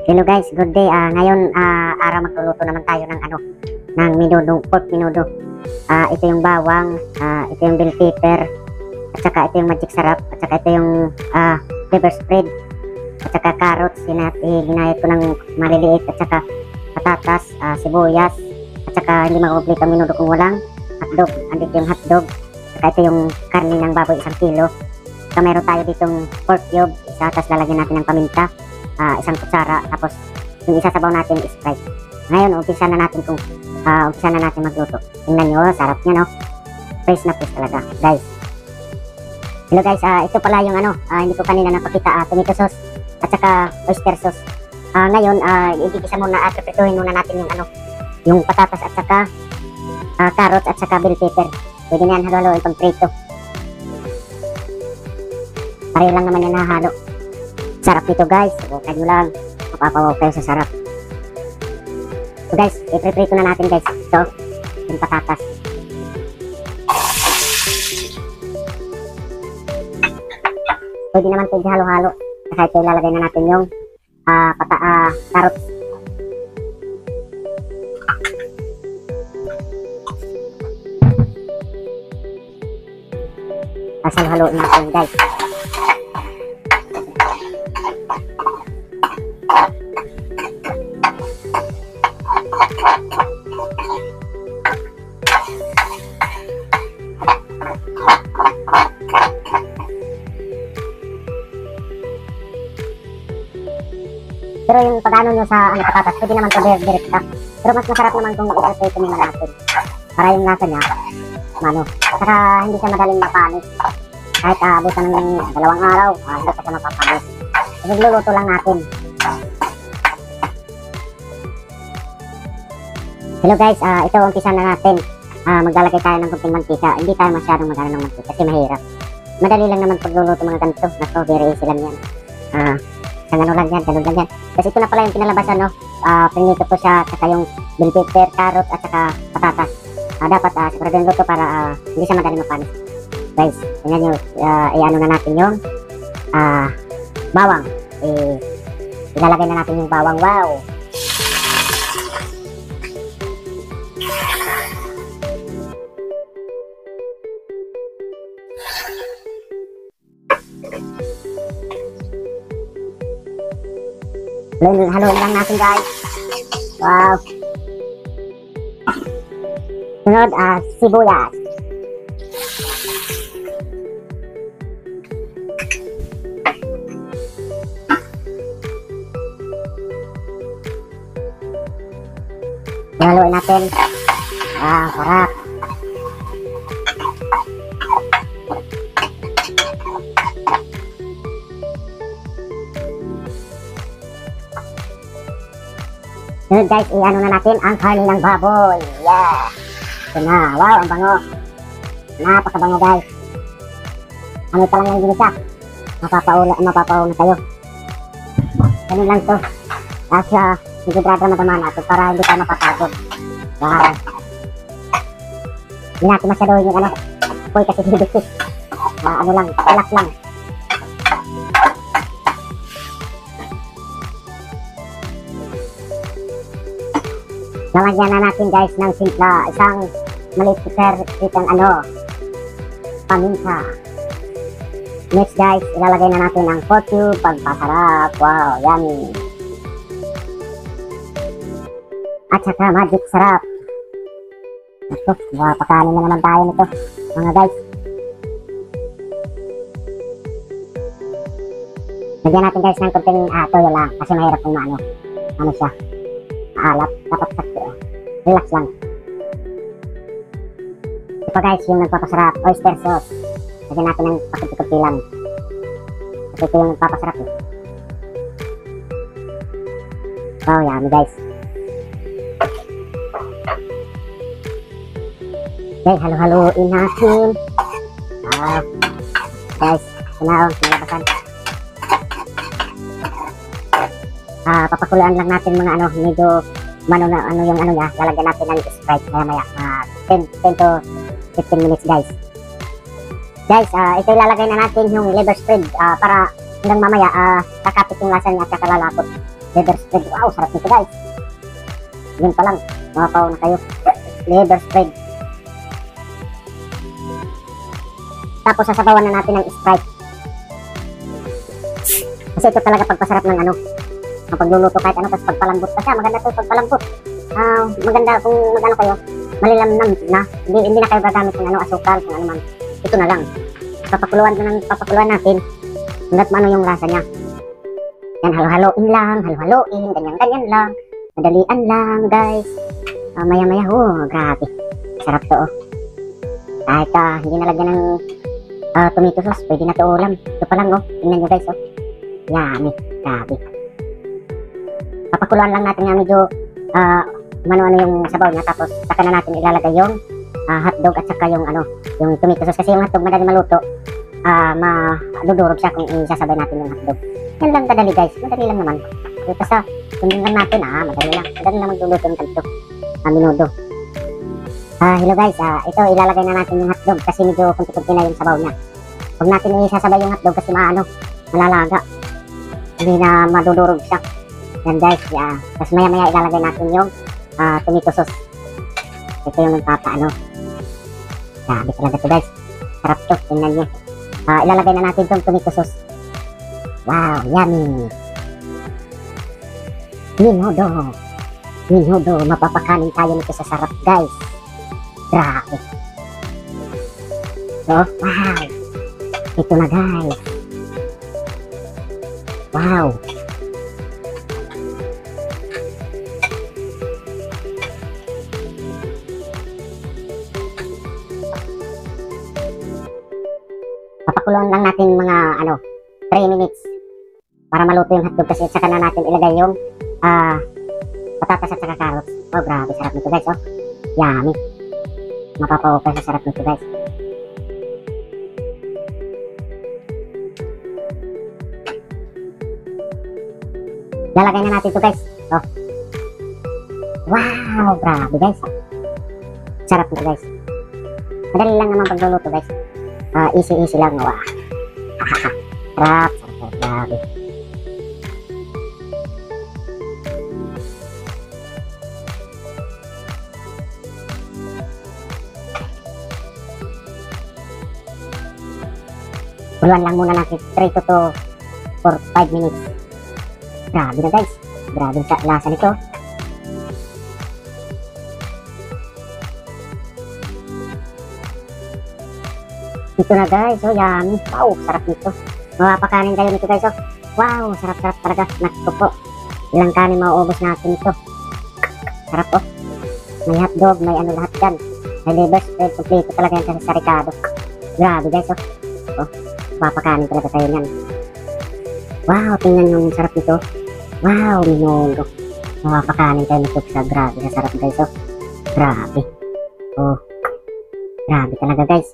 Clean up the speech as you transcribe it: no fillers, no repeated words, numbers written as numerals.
Hello guys, good day. Ngayon araw magluluto naman tayo ng ng menudo, pork menudo. Ito yung bawang, ito yung bell pepper, at saka ito yung magic sarap, at saka ito yung pepper spread, at saka carrots, ginayat ko ng maliliit, at saka patatas, sibuyas, at saka hindi makukumpleto ang menudo kung walang hotdog. Andito yung hotdog, at saka ito yung karne ng baboy 1 kilo. Saka meron tayo ditong pork cube, isa, tapos lalagyan natin ng paminta. 1 kutsara, tapos yung isasabaw natin is Sprite. Ngayon, umpisa na natin magluto. Tingnan nyo, sarap niya, no? Fresh na fresh talaga, guys. Hello guys, ito pala yung hindi ko kanina napakita, tomato sauce at saka oyster sauce. Ngayon, igigisa muna at prepituhin muna natin yung patatas at saka carrots at saka bell pepper. Pwede na yan halo-haloin pag prito. Pareho lang naman yan nahalo. Sarap nito guys, huwag nyo lang, mapapawaw kayo sa sarap. So guys, i-prepare na natin guys, ito, yung patatas. Pwede naman ito halo-halo, kasi ito ilalagay na natin yung carrots. Tapos halo-haloin natin guys. Pero yung pag-ano nyo sa patatas, pwede naman ito direkta. Pero mas masarap naman kung i-prepare nyo natin. Para yung lasa niya, saka hindi siya madaling mapanis. Kahit abutan ng 2 araw, hindi pa siya mapapanis. So, luluto lang natin. Hello guys, ito umpisa na natin. Maglalagay tayo ng kunting mantika. Hindi tayo masyadong magano ng mantika kasi mahirap. Madali lang naman pagluluto mga ganito. Nato, very easy lang yan. Ganun lang yan. Kasi ito na pala yung pinalabasan, no? Pinito po siya, saka yung bell pepper, carrot, at saka patatas. Dapat sigurado yung luto para hindi siya madali mapanis. Guys, tingnan nyo, i-ano na natin yung bawang. Ilalagay na natin yung bawang. Wow! Haluin lang natin guys. Wow. Sunod, sibuyas. Haluin natin. Sarap. Sunod guys, i-ano na natin ang karne ng baboy. Yeah! Ito na. Wow, ang bango. Napakabango guys. Amoy pa lang yung ginisa. Mapapaw na tayo. Ganun lang to. Kasi nagdradrama naman natin para hindi tayo mapapagod. Wow. Hindi natin masyado yung apoy kasi hindi. Relax lang. Lalagyan na natin guys ng simpla, isang maliit kitang paminta. Next guys, ilalagay na natin ang pork cube, pagpasarap. Wow, yummy. At saka magic sarap. Ito, pakanin na naman tayo nito mga guys. Lagyan natin guys ng kunting toyo lang kasi mahirap kung ano siya. Dapat sakto. Relax lang. Ito guys, yung nagpapasarap, oyster sauce. Lagyan natin ng pakunti-kunti lang. Kasi ito yung nagpapasarap eh. Wow, yummy guys. Okay, halo-haloin natin. Guys, ito na nalabasan. Papakulaan lang natin mga medyo yung niya, lalagyan natin ng Sprite maya 10 to 15 minutes guys. Guys, ito ilalagay na natin yung liver spread para hanggang mamaya kakapit yung lasa niya at saka lalapot. Liver spread. Wow, sarap nito guys. Yun pa lang, mapapaw na kayo. Liver spread. Tapos sasabawan na natin ng Sprite. Kasi ito talaga pagpasarap ng ano, ang pagluluto kahit ano, tapos pagpalambot pa siya. Maganda to pagpalambot. Maganda kung magano kayo, malilamnam na. Hindi na kayo gagamit ng ano, asukal, kung ano man. Ito na lang. Papakuluan natin. Hanggat maano yung lasa niya. Yan, halo-haloin lang, ganyan-ganyan lang. Madalian lang, guys. Maya-maya, grabe. Sarap to, oh. Kahit hindi nalagyan ng tomato sauce, pwede na to ulam. Ito pa lang, oh. Tingnan nyo, guys, oh. Yummy. Grabe. Papakuluan lang natin nga medyo ano yung sabaw niya. Tapos, saka na natin ilalagay yung hotdog at saka yung ano, yung tomato sauce. Kasi yung hotdog madali maluto. Madudurog siya kung isasabay natin yung hotdog. Yan lang kadali, guys. Madali lang naman. Basta, sundin lang natin, madali lang. Madali lang magluluto ng ganito. Minudo. Hello guys, ito ilalagay na natin yung hotdog kasi medyo kunti-kunti na yung sabaw niya. Huwag natin isasabay yung hotdog kasi malalaga. Hindi na madudurog siya. Yan guys, tapos maya-maya ilalagay natin yung tomato sauce. Ito yung nagpapaano. Grabe talaga to guys. Sarap to, tingnan niyo. Ilalagay na natin itong tomato sauce. Wow, yummy. Minudo, mapapakanin tayo nito sa sarap guys. Grabe. So, wow. Ito na guys. Wow. Papakuluan lang natin mga 3 minutes para maluto yung hotdog kasi saka na natin ilagay yung patatas at saka carrots. Oh, grabe, sarap nito guys, oh. Yummy. Mapapaw pa sa sarap nito guys. Lalagay na natin ito guys. Oh. Wow, grabe guys. Sarap nito guys. Madali lang naman pagluluto guys. Easy lang. Wow. Sarap, grabe. Kuluan lang muna natin 3 to 5 minutes. Grabe na guys. Grabe sa lasa nito. Ito na guys. Oh, yummy. Wow, sarap nito. Mapapakanin kayo nito guys. Oh. Wow, sarap talaga. Naku po. Ilang kanin mauubos natin ito. Sarap oh. May hotdog, may ano lahat dyan. May liver spread. Kompleto talaga yan sa Ricardo. Grabe guys. Oh. Papakanin talaga tayo niyan. Wow, tingnan yung sarap nito. Wow, minudo. Mapapakanin tayo nito sa grabe. Sa sarap guys, oh. Grabe. Oh. Grabe talaga guys.